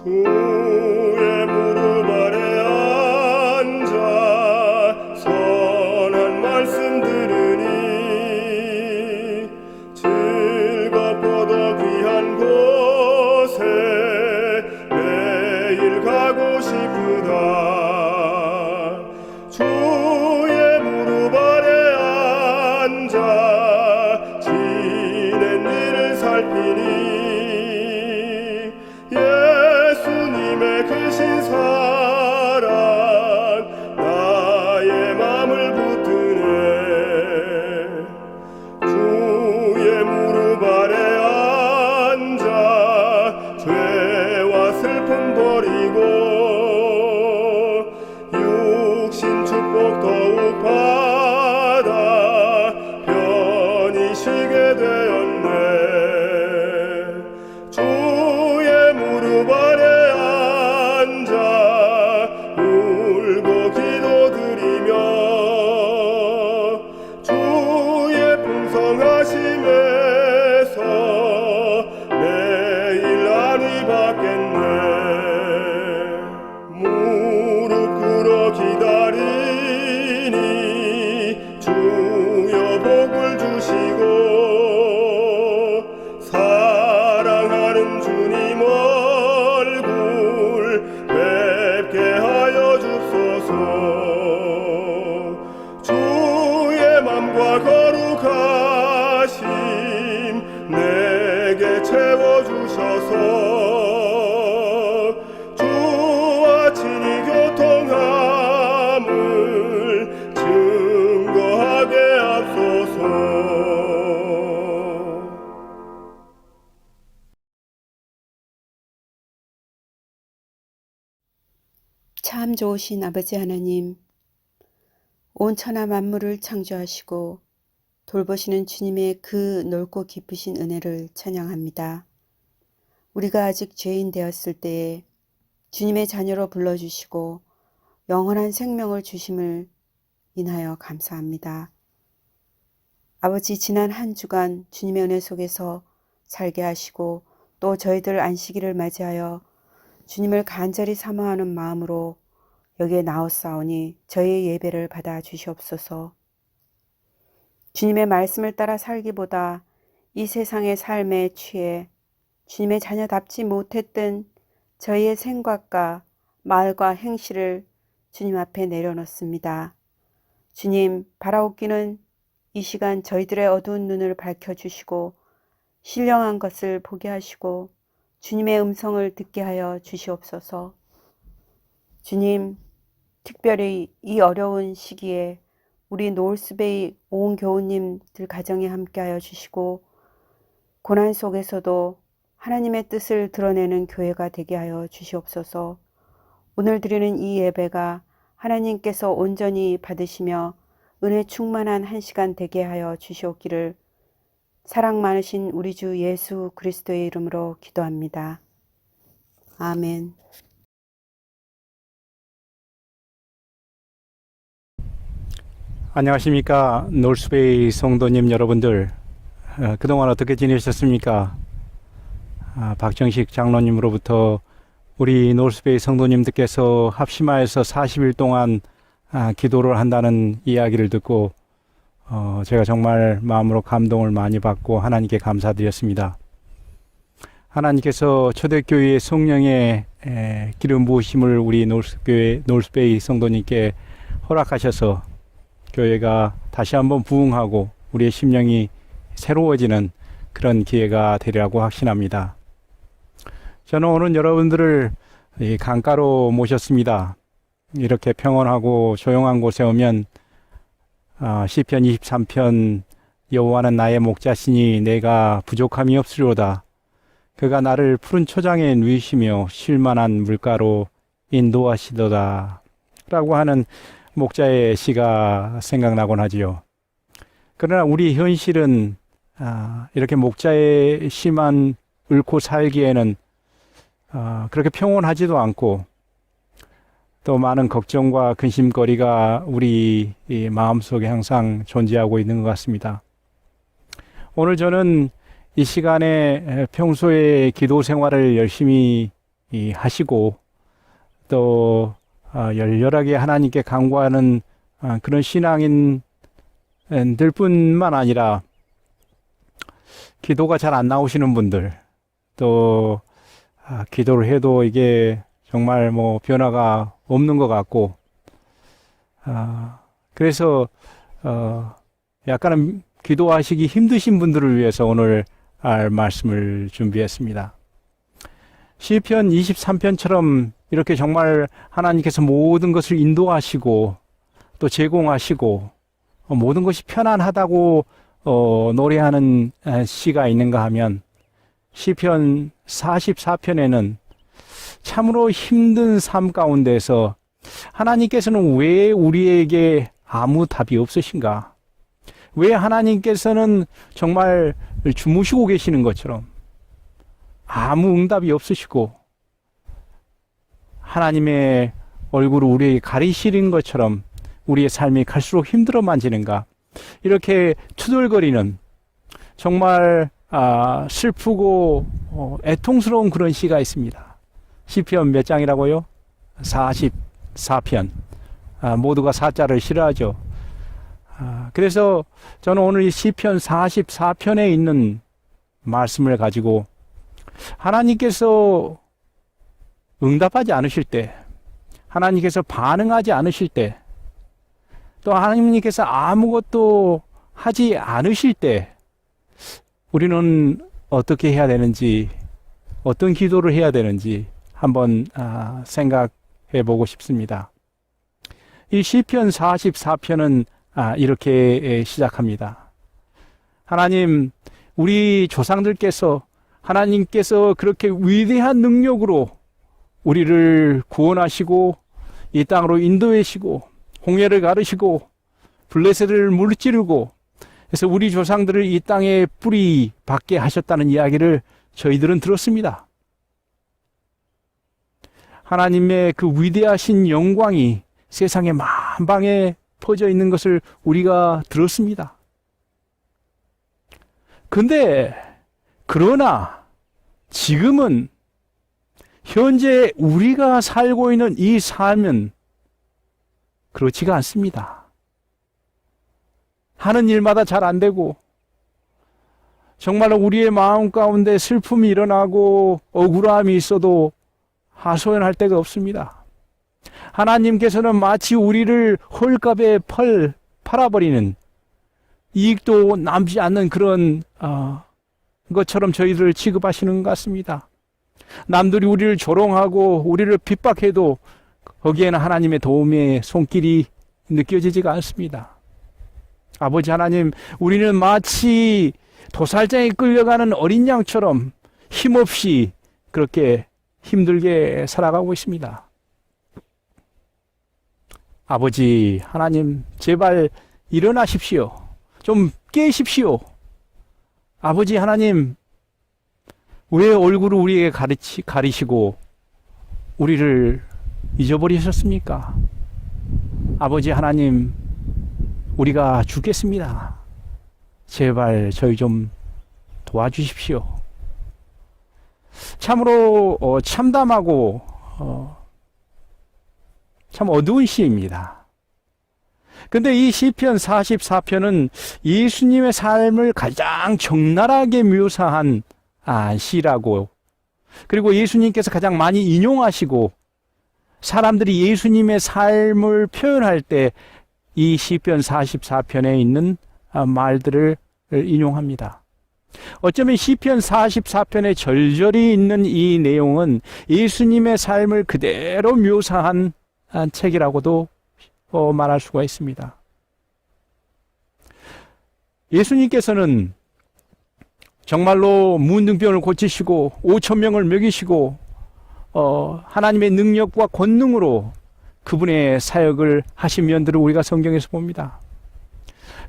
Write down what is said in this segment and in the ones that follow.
주의 무릎 아래 앉아 선한 말씀 들으니 즐겁고도 귀한 곳에 매일 가고 싶으다. 주의 무릎 아래 앉아 지낸 일을 살피니 예수님의 크신 사랑 나의 맘을 붙드네. 주의 무릎 아래 앉아 죄와 슬픔 버리고 육신 축복 더욱 받아 편히 쉬게 되었네. 주의 무릎 아래 앉아 울고 기도드리며 주의 풍성하심에서 매일 안위 받겠네. 무릎 꿇어 기다리니 주여 복을 주시고 사랑하는 주님 얼굴 뵙게 하여 줍소서. 주의 맘과 거룩하심 내게 채워주셔서 주와 친히 교통함을 증거하게 하소서. 참 좋으신 아버지 하나님, 온 천하 만물을 창조하시고 돌보시는 주님의 그 넓고 깊으신 은혜를 찬양합니다. 우리가 아직 죄인 되었을 때에 주님의 자녀로 불러주시고 영원한 생명을 주심을 인하여 감사합니다. 아버지, 지난 한 주간 주님의 은혜 속에서 살게 하시고 또 저희들 안식일을 맞이하여 주님을 간절히 사모하는 마음으로 여기에 나왔사오니 저희의 예배를 받아 주시옵소서. 주님의 말씀을 따라 살기보다 이 세상의 삶에 취해 주님의 자녀답지 못했던 저희의 생각과 말과 행실을 주님 앞에 내려놓습니다. 주님, 바라옵기는 이 시간 저희들의 어두운 눈을 밝혀주시고 신령한 것을 보게 하시고 주님의 음성을 듣게 하여 주시옵소서. 주님, 특별히 이 어려운 시기에 우리 노을스베이 온 교우님들 가정에 함께하여 주시고 고난 속에서도 하나님의 뜻을 드러내는 교회가 되게 하여 주시옵소서. 오늘 드리는 이 예배가 하나님께서 온전히 받으시며 은혜 충만한 한 시간 되게 하여 주시옵기를 사랑 많으신 우리 주 예수 그리스도의 이름으로 기도합니다. 아멘. 안녕하십니까, 노을스베이 성도님 여러분들. 그동안 어떻게 지내셨습니까? 박정식 장로님으로부터 우리 노을스베이 성도님들께서 합심하여서 40일 동안 기도를 한다는 이야기를 듣고 제가 정말 마음으로 감동을 많이 받고 하나님께 감사드렸습니다. 하나님께서 초대교회의 성령의 기름 부으심을 우리 노을스베이 성도님께 허락하셔서 교회가 다시 한번 부흥하고 우리의 심령이 새로워지는 그런 기회가 되리라고 확신합니다. 저는 오늘 여러분들을 이 강가로 모셨습니다. 이렇게 평온하고 조용한 곳에 오면 시편 23편 여호와는 나의 목자시니 내가 부족함이 없으리로다. 그가 나를 푸른 초장에 누이시며 쉴만한 물가로 인도하시도다 라고 하는 목자의 시가 생각나곤 하지요. 그러나 우리 현실은 이렇게 목자의 시만 읊고 살기에는 그렇게 평온하지도 않고 또 많은 걱정과 근심거리가 우리 마음속에 항상 존재하고 있는 것 같습니다. 오늘 저는 이 시간에 평소에 기도 생활을 열심히 하시고 또 열렬하게 하나님께 간구하는 그런 신앙인들뿐만 아니라 기도가 잘 안 나오시는 분들 또 기도를 해도 이게 정말 뭐 변화가 없는 것 같고 그래서 약간은 기도하시기 힘드신 분들을 위해서 오늘 말씀을 준비했습니다. 시편 23편처럼 이렇게 정말 하나님께서 모든 것을 인도하시고 또 제공하시고 모든 것이 편안하다고 노래하는 시가 있는가 하면 시편 44편에는 참으로 힘든 삶 가운데서 하나님께서는 왜 우리에게 아무 답이 없으신가? 왜 하나님께서는 정말 주무시고 계시는 것처럼 아무 응답이 없으시고 하나님의 얼굴을 우리에게 가리시는 것처럼 우리의 삶이 갈수록 힘들어 만지는가? 이렇게 투덜거리는 정말 슬프고 애통스러운 그런 시가 있습니다. 시편 몇 장이라고요? 44편. 모두가 사자를 싫어하죠. 그래서 저는 오늘 이 시편 44편에 있는 말씀을 가지고 하나님께서 응답하지 않으실 때, 하나님께서 반응하지 않으실 때, 또 하나님께서 아무것도 하지 않으실 때 우리는 어떻게 해야 되는지, 어떤 기도를 해야 되는지 한번 생각해 보고 싶습니다. 이 시편 44편은 이렇게 시작합니다. 하나님, 우리 조상들께서 하나님께서 그렇게 위대한 능력으로 우리를 구원하시고 이 땅으로 인도하시고 홍해를 가르시고 블레셋을 물찌르고 그래서 우리 조상들을 이 땅에 뿌리 박게 하셨다는 이야기를 저희들은 들었습니다. 하나님의 그 위대하신 영광이 세상에 만방에 퍼져 있는 것을 우리가 들었습니다. 그러나 지금은 현재 우리가 살고 있는 이 삶은 그렇지가 않습니다. 하는 일마다 잘 안 되고 정말로 우리의 마음 가운데 슬픔이 일어나고 억울함이 있어도 하소연할 데가 없습니다. 하나님께서는 마치 우리를 헐값에 팔아버리는 이익도 남지 않는 그런 것처럼 저희들을 취급하시는 것 같습니다. 남들이 우리를 조롱하고 우리를 핍박해도 거기에는 하나님의 도움의 손길이 느껴지지가 않습니다. 아버지 하나님, 우리는 마치 도살장에 끌려가는 어린 양처럼 힘없이 그렇게 힘들게 살아가고 있습니다. 아버지 하나님, 제발 일어나십시오. 좀 깨십시오. 아버지 하나님, 왜 얼굴을 우리에게 가리시고 우리를 잊어버리셨습니까? 아버지 하나님, 우리가 죽겠습니다. 제발 저희 좀 도와주십시오. 참으로 참담하고 참 어두운 시입니다. 근데 이 시편 44편은 예수님의 삶을 가장 적나라하게 묘사한 시라고, 그리고 예수님께서 가장 많이 인용하시고 사람들이 예수님의 삶을 표현할 때 이 시편 44편에 있는 말들을 인용합니다. 어쩌면 시편 44편에 절절히 있는 이 내용은 예수님의 삶을 그대로 묘사한 책이라고도 말할 수가 있습니다. 예수님께서는 정말로 문둥병을 고치시고 5,000명을 먹이시고 하나님의 능력과 권능으로 그분의 사역을 하신 면들을 우리가 성경에서 봅니다.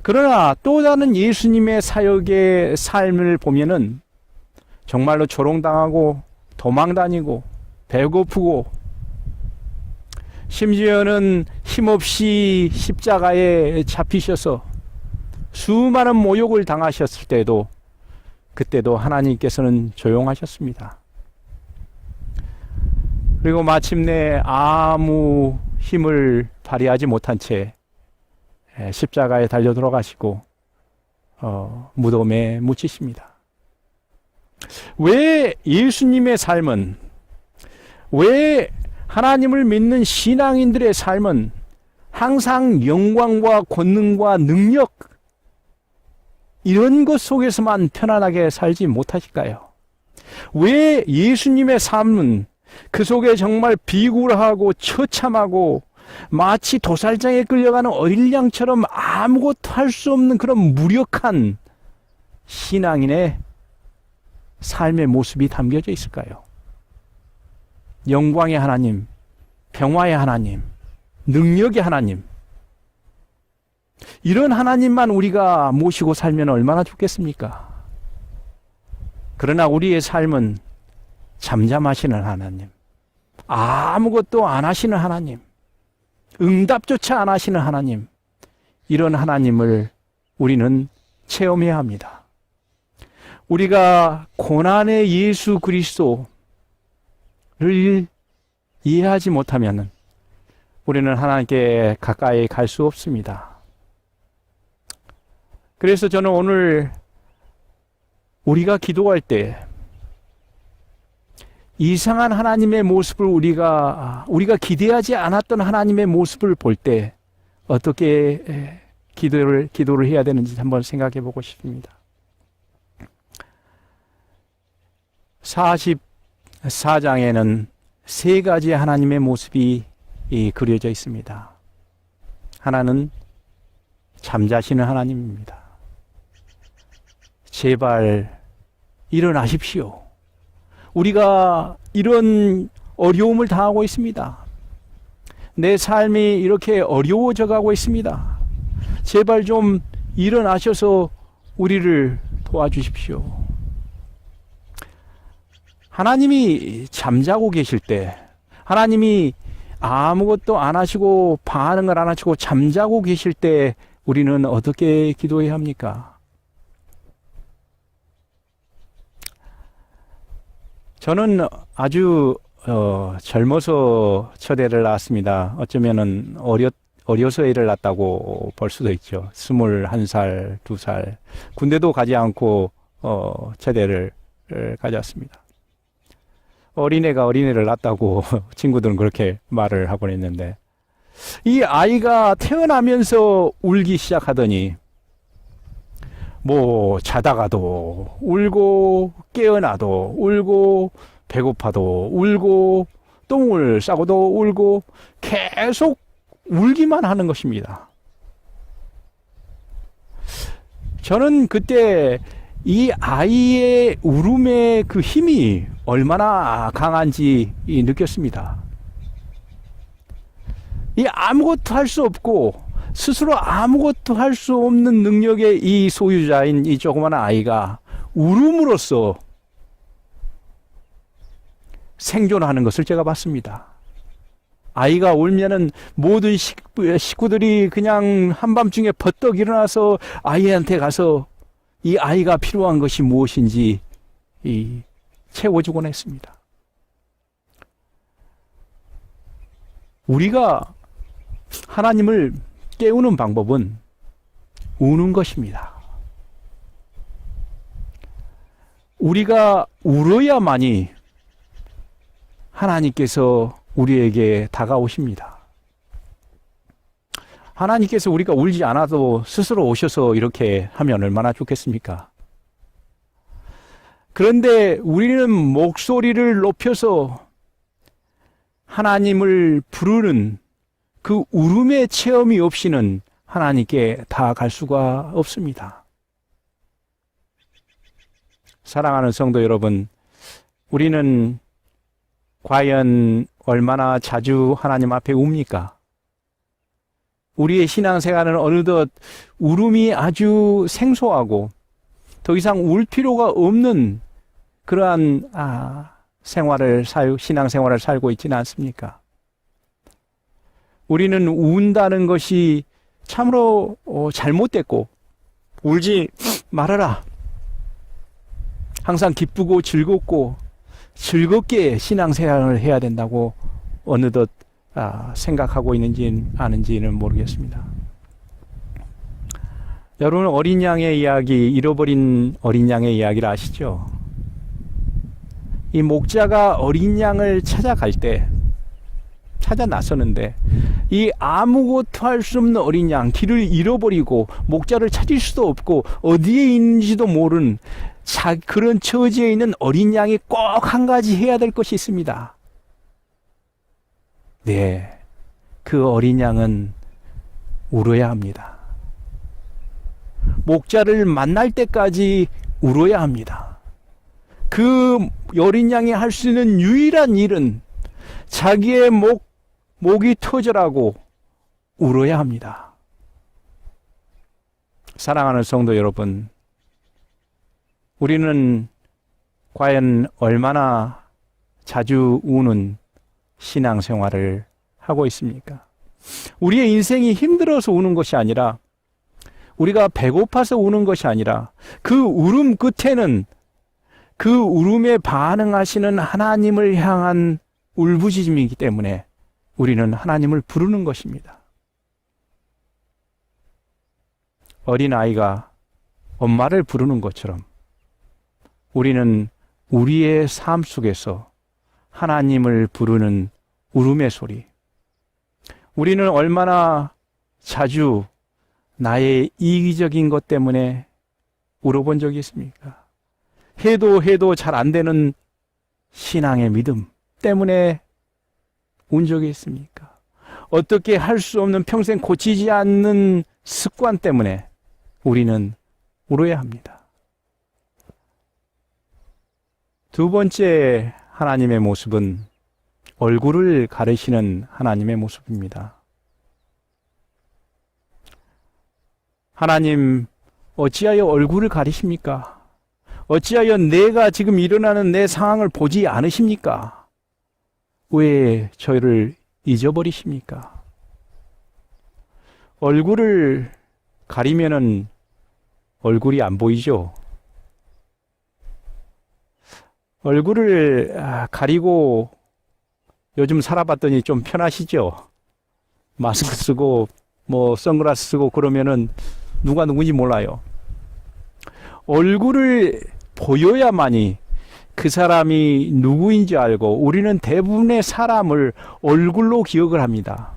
그러나 또 다른 예수님의 사역의 삶을 보면은 정말로 조롱당하고 도망다니고 배고프고 심지어는 힘없이 십자가에 잡히셔서 수많은 모욕을 당하셨을 때도 그때도 하나님께서는 조용하셨습니다. 그리고 마침내 아무 힘을 발휘하지 못한 채 십자가에 달려 돌아가시고 무덤에 묻히십니다. 왜 예수님의 삶은, 왜 하나님을 믿는 신앙인들의 삶은 항상 영광과 권능과 능력 이런 것 속에서만 편안하게 살지 못하실까요? 왜 예수님의 삶은 그 속에 정말 비굴하고 처참하고 마치 도살장에 끌려가는 어린 양처럼 아무것도 할 수 없는 그런 무력한 신앙인의 삶의 모습이 담겨져 있을까요? 영광의 하나님, 평화의 하나님, 능력의 하나님, 이런 하나님만 우리가 모시고 살면 얼마나 좋겠습니까? 그러나 우리의 삶은 잠잠하시는 하나님, 아무것도 안 하시는 하나님, 응답조차 안 하시는 하나님, 이런 하나님을 우리는 체험해야 합니다. 우리가 고난의 예수 그리스도를 이해하지 못하면 우리는 하나님께 가까이 갈 수 없습니다. 그래서 저는 오늘 우리가 기도할 때 이상한 하나님의 모습을 우리가 기대하지 않았던 하나님의 모습을 볼 때 어떻게 기도를 해야 되는지 한번 생각해 보고 싶습니다. 44장에는 세 가지 하나님의 모습이 그려져 있습니다. 하나는 잠자시는 하나님입니다. 제발 일어나십시오. 우리가 이런 어려움을 당하고 있습니다. 내 삶이 이렇게 어려워져 가고 있습니다. 제발 좀 일어나셔서 우리를 도와주십시오. 하나님이 잠자고 계실 때, 하나님이 아무것도 안 하시고 반응을 안 하시고 잠자고 계실 때 우리는 어떻게 기도해야 합니까? 저는 아주 젊어서 처대를 나왔습니다. 어쩌면은 어려서 애를 낳았다고 볼 수도 있죠. 21살, 2살. 군대도 가지 않고 처대를 가졌습니다. 어린애가 어린애를 낳았다고 친구들은 그렇게 말을 하곤 했는데, 이 아이가 태어나면서 울기 시작하더니 뭐 자다가도 울고 깨어나도 울고 배고파도 울고 똥을 싸고도 울고 계속 울기만 하는 것입니다. 저는 그때 이 아이의 울음의 그 힘이 얼마나 강한지 느꼈습니다. 이 아무것도 할 수 없고 스스로 아무것도 할 수 없는 능력의 이 소유자인 이 조그마한 아이가 울음으로써 생존하는 것을 제가 봤습니다. 아이가 울면은 모든 식구들이 그냥 한밤중에 버떡 일어나서 아이한테 가서 이 아이가 필요한 것이 무엇인지 채워주곤 했습니다. 우리가 하나님을 깨우는 방법은 우는 것입니다. 우리가 울어야만이 하나님께서 우리에게 다가오십니다. 하나님께서 우리가 울지 않아도 스스로 오셔서 이렇게 하면 얼마나 좋겠습니까? 그런데 우리는 목소리를 높여서 하나님을 부르는 그 울음의 체험이 없이는 하나님께 다가갈 수가 없습니다. 사랑하는 성도 여러분, 우리는 과연 얼마나 자주 하나님 앞에 웁니까? 우리의 신앙생활은 어느덧 울음이 아주 생소하고 더 이상 울 필요가 없는 그러한 신앙생활을 살고 있지는 않습니까? 우리는 운다는 것이 참으로 잘못됐고, 울지 말아라. 항상 기쁘고 즐겁고 즐겁게 신앙생활을 해야 된다고 어느덧 생각하고 있는지 아는지는 모르겠습니다. 여러분, 어린 양의 이야기, 잃어버린 어린 양의 이야기를 아시죠? 이 목자가 어린 양을 찾아갈 때, 찾아 나서는데, 이 아무것도 할 수 없는 어린 양, 길을 잃어버리고 목자를 찾을 수도 없고 어디에 있는지도 모르는 그런 처지에 있는 어린 양이 꼭 한 가지 해야 될 것이 있습니다. 네, 그 어린 양은 울어야 합니다. 목자를 만날 때까지 울어야 합니다. 그 어린 양이 할 수 있는 유일한 일은 자기의 목이 터져라고 울어야 합니다. 사랑하는 성도 여러분, 우리는 과연 얼마나 자주 우는 신앙생활을 하고 있습니까? 우리의 인생이 힘들어서 우는 것이 아니라, 우리가 배고파서 우는 것이 아니라, 그 울음 끝에는 그 울음에 반응하시는 하나님을 향한 울부짖음이기 때문에 우리는 하나님을 부르는 것입니다. 어린아이가 엄마를 부르는 것처럼 우리는 우리의 삶 속에서 하나님을 부르는 울음의 소리, 우리는 얼마나 자주 나의 이기적인 것 때문에 울어본 적이 있습니까? 해도 잘 안 되는 신앙의 믿음 때문에 운 적이 있습니까? 어떻게 할 수 없는 평생 고치지 않는 습관 때문에 우리는 울어야 합니다. 두 번째 하나님의 모습은 얼굴을 가리시는 하나님의 모습입니다. 하나님, 어찌하여 얼굴을 가리십니까? 어찌하여 내가 지금 일어나는 내 상황을 보지 않으십니까? 왜 저희를 잊어버리십니까? 얼굴을 가리면은 얼굴이 안 보이죠? 얼굴을 가리고 요즘 살아봤더니 좀 편하시죠? 마스크 쓰고 선글라스 쓰고 그러면은 누가 누군지 몰라요. 얼굴을 보여야만이 그 사람이 누구인지 알고, 우리는 대부분의 사람을 얼굴로 기억을 합니다.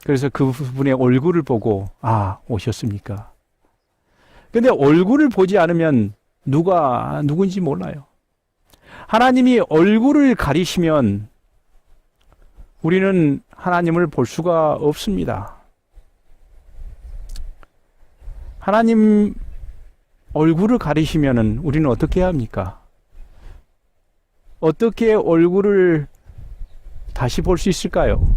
그래서 그분의 얼굴을 보고 오셨습니까? 근데 얼굴을 보지 않으면 누가 누군지 몰라요. 하나님이 얼굴을 가리시면 우리는 하나님을 볼 수가 없습니다. 하나님 얼굴을 가리시면은 우리는 어떻게 해야 합니까? 어떻게 얼굴을 다시 볼 수 있을까요?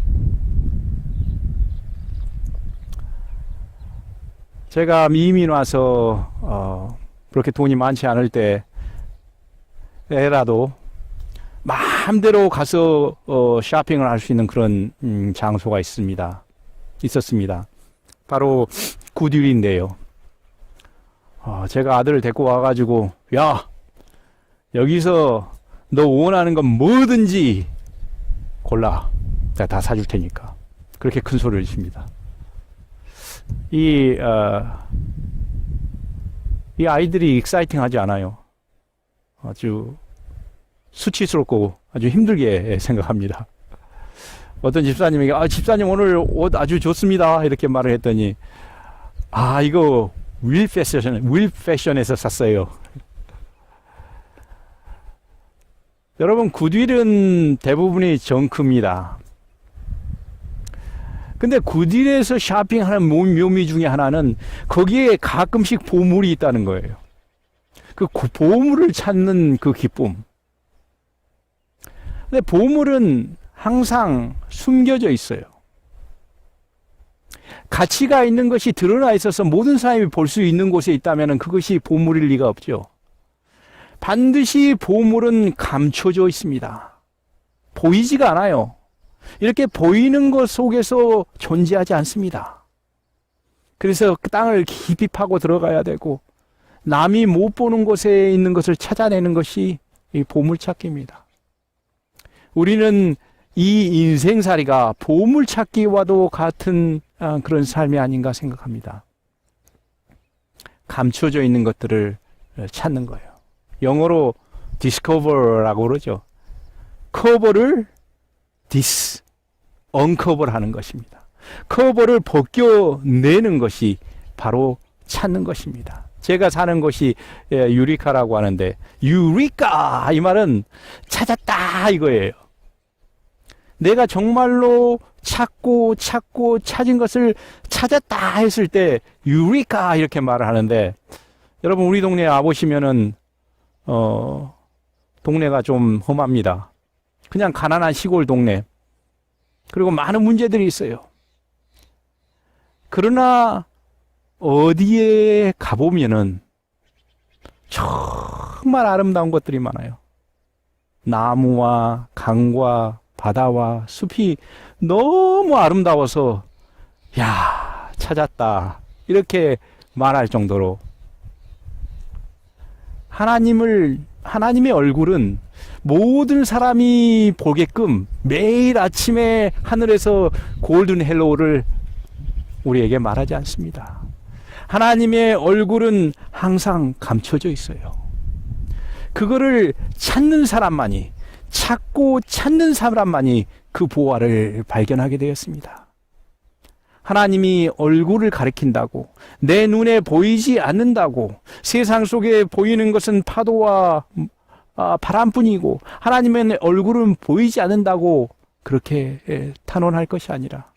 제가 이민 와서 그렇게 돈이 많지 않을 때라도 마음대로 가서 쇼핑을 할 수 있는 그런 장소가 있었습니다. 바로 굿윌인데요. 제가 아들을 데리고 와가지고, 야, 여기서 너 원하는 건 뭐든지 골라. 내가 다 사줄 테니까. 그렇게 큰 소리를 칩니다. 이 아이들이 익사이팅하지 않아요. 아주 수치스럽고 아주 힘들게 생각합니다. 어떤 집사님에게 집사님 오늘 옷 아주 좋습니다 이렇게 말을 했더니 이거 윌 패션에서 샀어요. 여러분, 굿윌은 대부분이 정크입니다. 근데 굿윌에서 쇼핑하는 묘미 중에 하나는 거기에 가끔씩 보물이 있다는 거예요. 그 보물을 찾는 그 기쁨. 근데 보물은 항상 숨겨져 있어요. 가치가 있는 것이 드러나 있어서 모든 사람이 볼 수 있는 곳에 있다면 그것이 보물일 리가 없죠. 반드시 보물은 감춰져 있습니다. 보이지가 않아요. 이렇게 보이는 것 속에서 존재하지 않습니다. 그래서 그 땅을 깊이 파고 들어가야 되고, 남이 못 보는 곳에 있는 것을 찾아내는 것이 이 보물찾기입니다. 우리는 이 인생살이가 보물찾기와도 같은 그런 삶이 아닌가 생각합니다. 감춰져 있는 것들을 찾는 거예요. 영어로 discover라고 그러죠. 커버를 uncover 하는 것입니다. 커버를 벗겨내는 것이 바로 찾는 것입니다. 제가 사는 곳이 유리카라고 하는데, 유리카! 이 말은 찾았다 이거예요. 내가 정말로 찾고 찾은 것을 찾았다 했을 때 유리카 이렇게 말을 하는데, 여러분 우리 동네에 와보시면은 동네가 좀 험합니다. 그냥 가난한 시골 동네. 그리고 많은 문제들이 있어요. 그러나 어디에 가보면은 정말 아름다운 것들이 많아요. 나무와 강과 바다와 숲이 너무 아름다워서 야, 찾았다 이렇게 말할 정도로 하나님의 얼굴은 모든 사람이 보게끔 매일 아침에 하늘에서 골든 헬로우를 우리에게 말하지 않습니다. 하나님의 얼굴은 항상 감춰져 있어요. 그거를 찾는 사람만이, 찾고 찾는 사람만이 그 보화를 발견하게 되었습니다. 하나님이 얼굴을 가리킨다고, 내 눈에 보이지 않는다고, 세상 속에 보이는 것은 파도와 바람뿐이고 하나님의 얼굴은 보이지 않는다고 그렇게 탄원할 것이 아니라,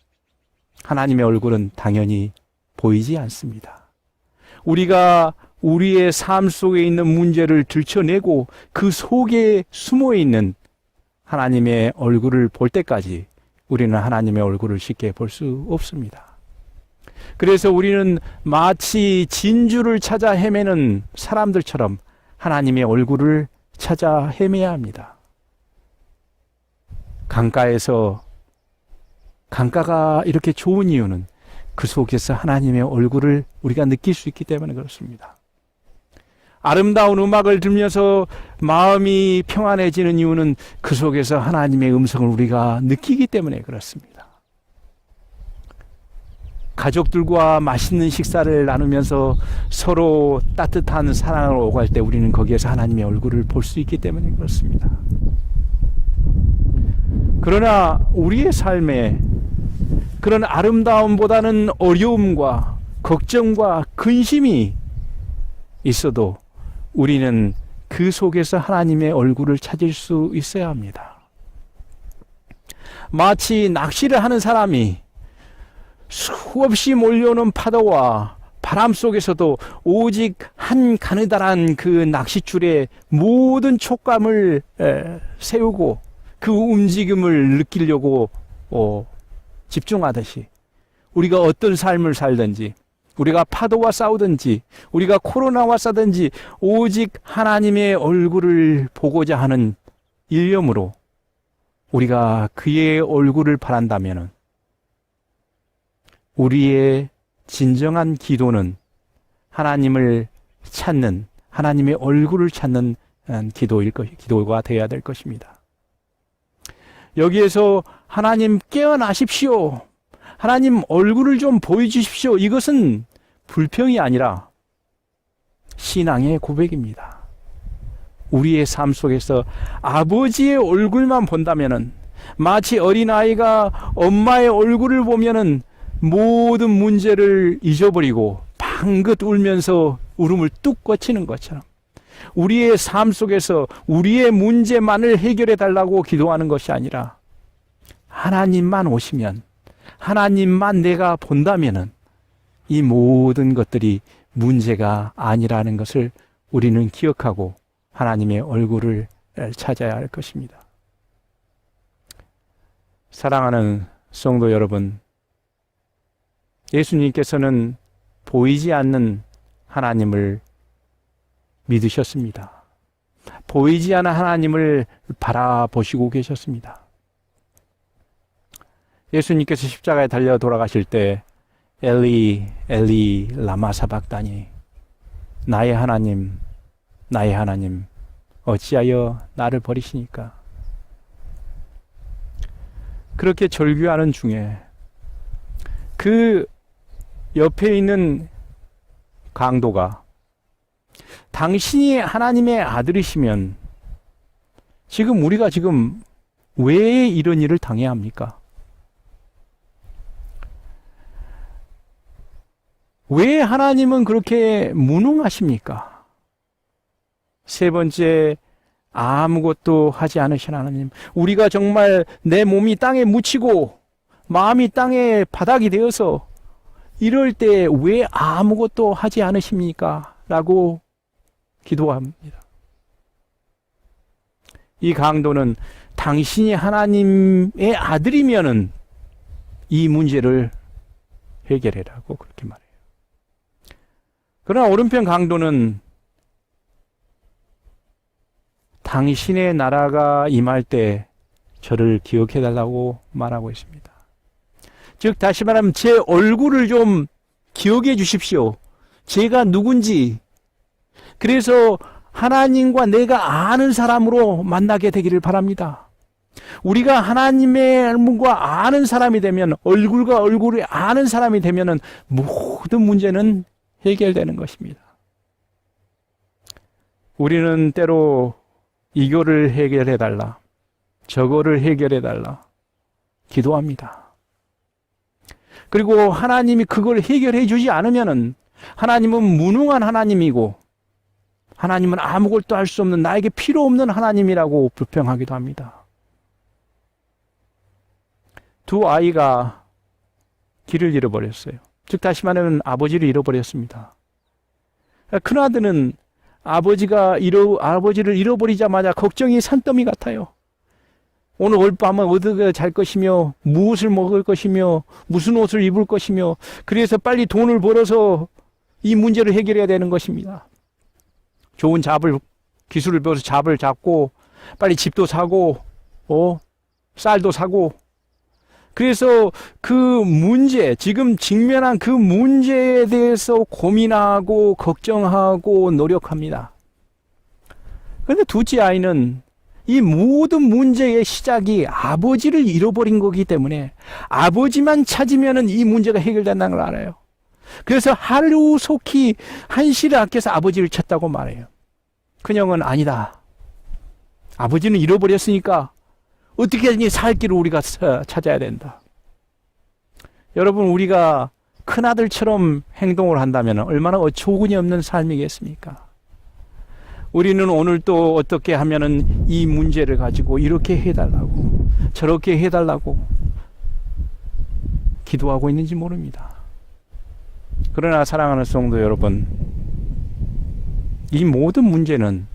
하나님의 얼굴은 당연히 보이지 않습니다. 우리가 우리의 삶 속에 있는 문제를 들춰내고 그 속에 숨어 있는 하나님의 얼굴을 볼 때까지 우리는 하나님의 얼굴을 쉽게 볼 수 없습니다. 그래서 우리는 마치 진주를 찾아 헤매는 사람들처럼 하나님의 얼굴을 찾아 헤매야 합니다. 강가가 이렇게 좋은 이유는 그 속에서 하나님의 얼굴을 우리가 느낄 수 있기 때문에 그렇습니다. 아름다운 음악을 들으면서 마음이 평안해지는 이유는 그 속에서 하나님의 음성을 우리가 느끼기 때문에 그렇습니다. 가족들과 맛있는 식사를 나누면서 서로 따뜻한 사랑을 오갈 때 우리는 거기에서 하나님의 얼굴을 볼 수 있기 때문에 그렇습니다. 그러나 우리의 삶에 그런 아름다움보다는 어려움과 걱정과 근심이 있어도 우리는 그 속에서 하나님의 얼굴을 찾을 수 있어야 합니다. 마치 낚시를 하는 사람이 수없이 몰려오는 파도와 바람 속에서도 오직 한 가느다란 그 낚싯줄에 모든 촉감을 세우고 그 움직임을 느끼려고 집중하듯이, 우리가 어떤 삶을 살든지, 우리가 파도와 싸우든지, 우리가 코로나와 싸든지 오직 하나님의 얼굴을 보고자 하는 일념으로 우리가 그의 얼굴을 바란다면 우리의 진정한 기도는 하나님을 찾는, 하나님의 얼굴을 찾는 기도가 되어야 될 것입니다. 여기에서 하나님 깨어나십시오, 하나님 얼굴을 좀 보여주십시오, 이것은 불평이 아니라 신앙의 고백입니다. 우리의 삶 속에서 아버지의 얼굴만 본다면은, 마치 어린아이가 엄마의 얼굴을 보면은 모든 문제를 잊어버리고 방긋 울면서 울음을 뚝 꺼치는 것처럼, 우리의 삶 속에서 우리의 문제만을 해결해 달라고 기도하는 것이 아니라 하나님만 오시면, 하나님만 내가 본다면은 이 모든 것들이 문제가 아니라는 것을 우리는 기억하고 하나님의 얼굴을 찾아야 할 것입니다. 사랑하는 성도 여러분, 예수님께서는 보이지 않는 하나님을 믿으셨습니다. 보이지 않는 하나님을 바라보시고 계셨습니다. 예수님께서 십자가에 달려 돌아가실 때 엘리 라마 사박다니, 나의 하나님 어찌하여 나를 버리시니까. 그렇게 절규하는 중에 그 옆에 있는 강도가 당신이 하나님의 아들이시면 지금 우리가 지금 왜 이런 일을 당해야 합니까? 왜 하나님은 그렇게 무능하십니까? 세 번째, 아무것도 하지 않으신 하나님. 우리가 정말 내 몸이 땅에 묻히고 마음이 땅에 바닥이 되어서 이럴 때 왜 아무것도 하지 않으십니까? 라고 기도합니다. 이 강도는 당신이 하나님의 아들이면은 이 문제를 해결해라고 그렇게 말해요. 그러나 오른편 강도는 당신의 나라가 임할 때 저를 기억해달라고 말하고 있습니다. 즉 다시 말하면 제 얼굴을 좀 기억해 주십시오. 제가 누군지. 그래서 하나님과 내가 아는 사람으로 만나게 되기를 바랍니다. 우리가 하나님의 분과 아는 사람이 되면, 얼굴과 얼굴이 아는 사람이 되면 모든 문제는 해결되는 것입니다. 우리는 때로 이거를 해결해달라, 저거를 해결해달라 기도합니다. 그리고 하나님이 그걸 해결해 주지 않으면은 하나님은 무능한 하나님이고 하나님은 아무것도 할 수 없는, 나에게 필요 없는 하나님이라고 불평하기도 합니다. 두 아이가 길을 잃어버렸어요. 즉 다시 말하면 아버지를 잃어버렸습니다. 큰아들은 아버지를 잃어버리자마자 걱정이 산더미 같아요. 오늘 올밤은 어디가 잘 것이며, 무엇을 먹을 것이며, 무슨 옷을 입을 것이며, 그래서 빨리 돈을 벌어서 이 문제를 해결해야 되는 것입니다. 좋은 기술을 배워서 잡을 잡고, 빨리 집도 사고, 쌀도 사고. 그래서 그 문제, 지금 직면한 그 문제에 대해서 고민하고, 걱정하고, 노력합니다. 그런데 둘째 아이는 이 모든 문제의 시작이 아버지를 잃어버린 거기 때문에 아버지만 찾으면 이 문제가 해결된다는 걸 알아요. 그래서 하루속히 한시를 아껴서 아버지를 찾다고 말해요. 큰형은 아니다. 아버지는 잃어버렸으니까 어떻게든지 살 길을 우리가 찾아야 된다. 여러분, 우리가 큰아들처럼 행동을 한다면 얼마나 어처구니 없는 삶이겠습니까? 우리는 오늘 또 어떻게 하면은 이 문제를 가지고 이렇게 해달라고, 저렇게 해달라고 기도하고 있는지 모릅니다. 그러나 사랑하는 성도 여러분, 이 모든 문제는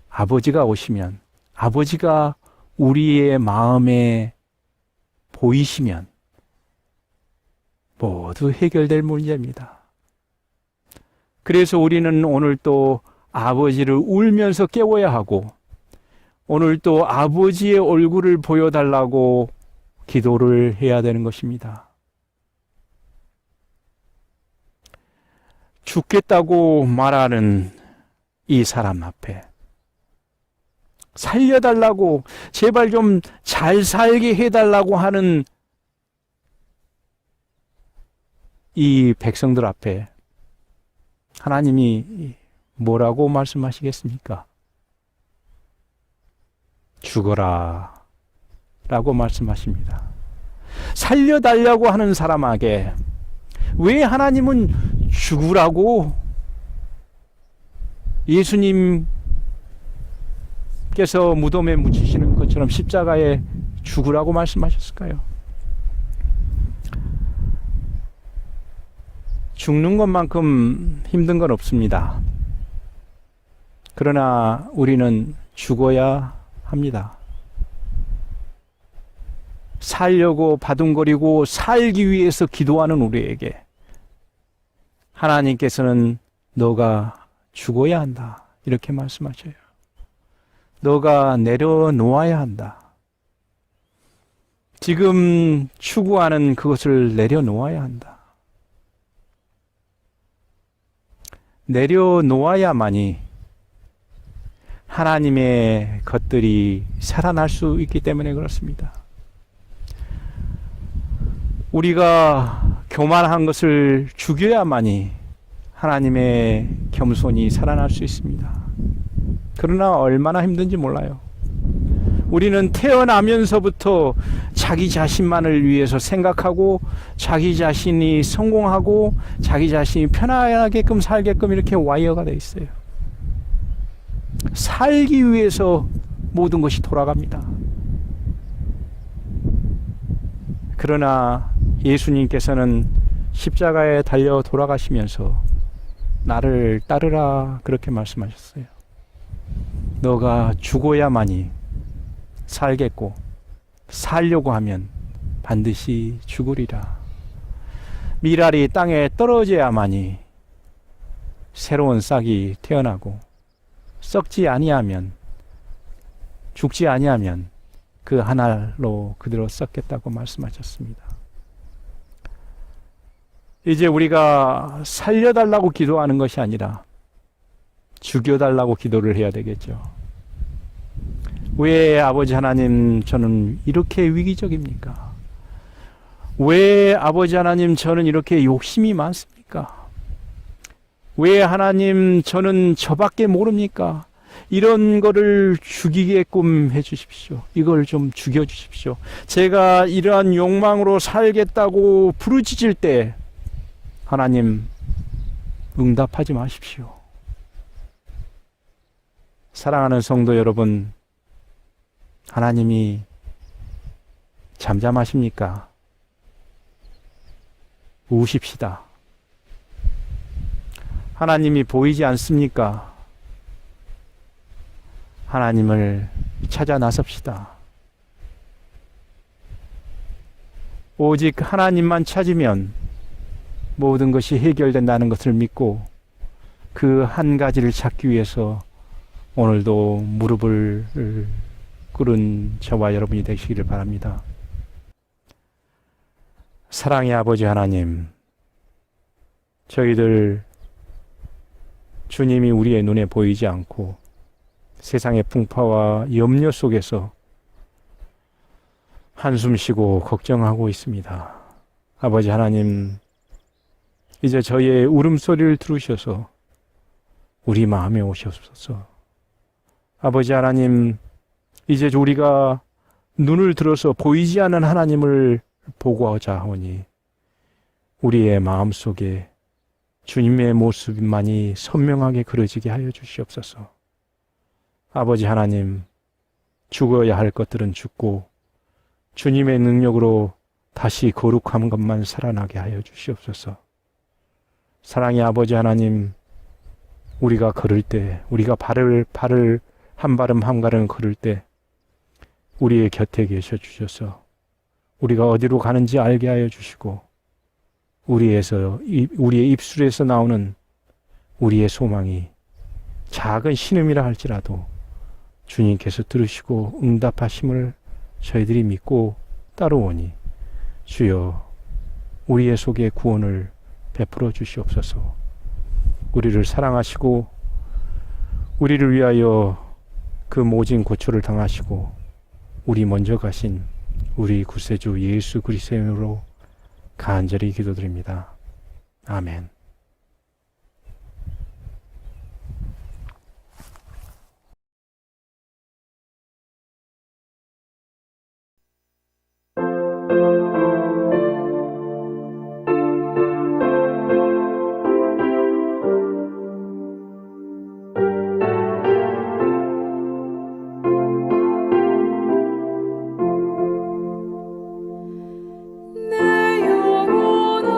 아버지가 오시면, 아버지가 우리의 마음에 보이시면 모두 해결될 문제입니다. 그래서 우리는 오늘 또 아버지를 울면서 깨워야 하고, 오늘 또 아버지의 얼굴을 보여달라고 기도를 해야 되는 것입니다. 죽겠다고 말하는 이 사람 앞에 살려달라고, 제발 좀 잘 살게 해달라고 하는 이 백성들 앞에 하나님이 뭐라고 말씀하시겠습니까? 죽어라 라고 말씀하십니다. 살려달라고 하는 사람에게 왜 하나님은 죽으라고 예수님께서 무덤에 묻히시는 것처럼 십자가에 죽으라고 말씀하셨을까요? 죽는 것만큼 힘든 건 없습니다. 그러나 우리는 죽어야 합니다. 살려고 바둥거리고 살기 위해서 기도하는 우리에게 하나님께서는 너가 죽어야 한다 이렇게 말씀하셔요. 너가 내려놓아야 한다. 지금 추구하는 그것을 내려놓아야 한다. 내려놓아야만이 하나님의 것들이 살아날 수 있기 때문에 그렇습니다. 우리가 교만한 것을 죽여야만이 하나님의 겸손이 살아날 수 있습니다. 그러나 얼마나 힘든지 몰라요. 우리는 태어나면서부터 자기 자신만을 위해서 생각하고 자기 자신이 성공하고 자기 자신이 편안하게끔 살게끔 이렇게 와이어가 되어 있어요. 살기 위해서 모든 것이 돌아갑니다. 그러나 예수님께서는 십자가에 달려 돌아가시면서 나를 따르라 그렇게 말씀하셨어요. 너가 죽어야만이 살겠고 살려고 하면 반드시 죽으리라. 밀알이 땅에 떨어져야만이 새로운 싹이 태어나고 썩지 아니하면 죽지 아니하면 그 한 알로 그대로 썩겠다고 말씀하셨습니다. 이제 우리가 살려달라고 기도하는 것이 아니라 죽여달라고 기도를 해야 되겠죠. 왜 아버지 하나님 저는 이렇게 위기적입니까? 왜 아버지 하나님 저는 이렇게 욕심이 많습니까? 왜 하나님 저는 저밖에 모릅니까? 이런 거를 죽이게끔 해주십시오. 이걸 좀 죽여주십시오. 제가 이러한 욕망으로 살겠다고 부르짖을 때 하나님 응답하지 마십시오. 사랑하는 성도 여러분, 하나님이 잠잠하십니까? 우십시다. 하나님이 보이지 않습니까? 하나님을 찾아 나섭시다. 오직 하나님만 찾으면 모든 것이 해결된다는 것을 믿고 그 한 가지를 찾기 위해서 오늘도 무릎을 꿇은 저와 여러분이 되시기를 바랍니다. 사랑의 아버지 하나님, 저희들 주님이 우리의 눈에 보이지 않고 세상의 풍파와 염려 속에서 한숨 쉬고 걱정하고 있습니다. 아버지 하나님, 이제 저희의 울음소리를 들으셔서 우리 마음에 오시옵소서. 아버지 하나님, 이제 우리가 눈을 들어서 보이지 않는 하나님을 보고자 하오니 우리의 마음속에 주님의 모습만이 선명하게 그려지게 하여 주시옵소서. 아버지 하나님, 죽어야 할 것들은 죽고 주님의 능력으로 다시 거룩한 것만 살아나게 하여 주시옵소서. 사랑의 아버지 하나님, 우리가 걸을 때, 우리가 발을 한 발음 한 걸음 걸을 때 우리의 곁에 계셔 주셔서 우리가 어디로 가는지 알게 하여 주시고 우리의 입술에서 나오는 우리의 소망이 작은 신음이라 할지라도 주님께서 들으시고 응답하심을 저희들이 믿고 따르오니 주여 우리의 속에 구원을 베풀어 주시옵소서. 우리를 사랑하시고 우리를 위하여 그 모진 고초를 당하시고 우리 먼저 가신 우리 구세주 예수 그리스도의 이름으로 간절히 기도드립니다. 아멘. 내 영혼아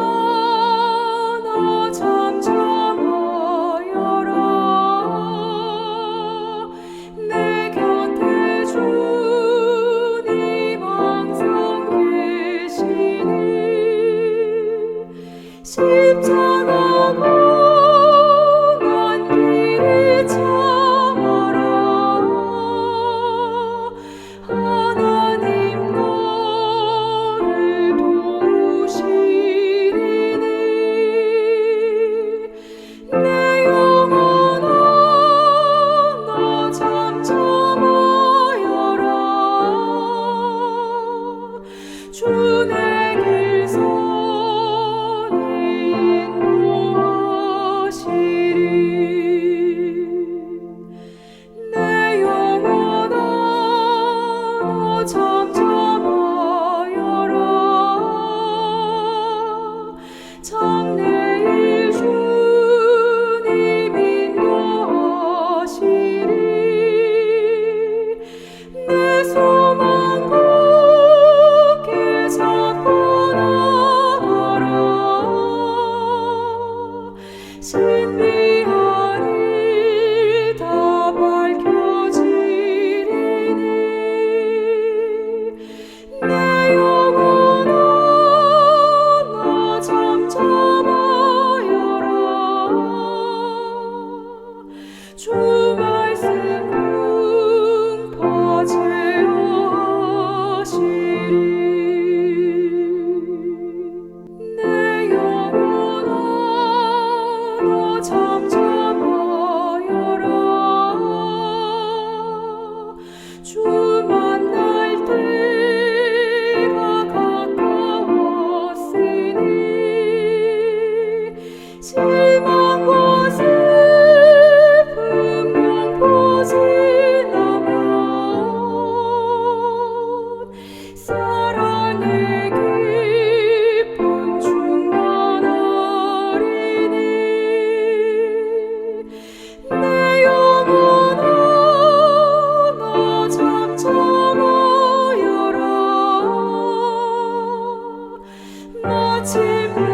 같이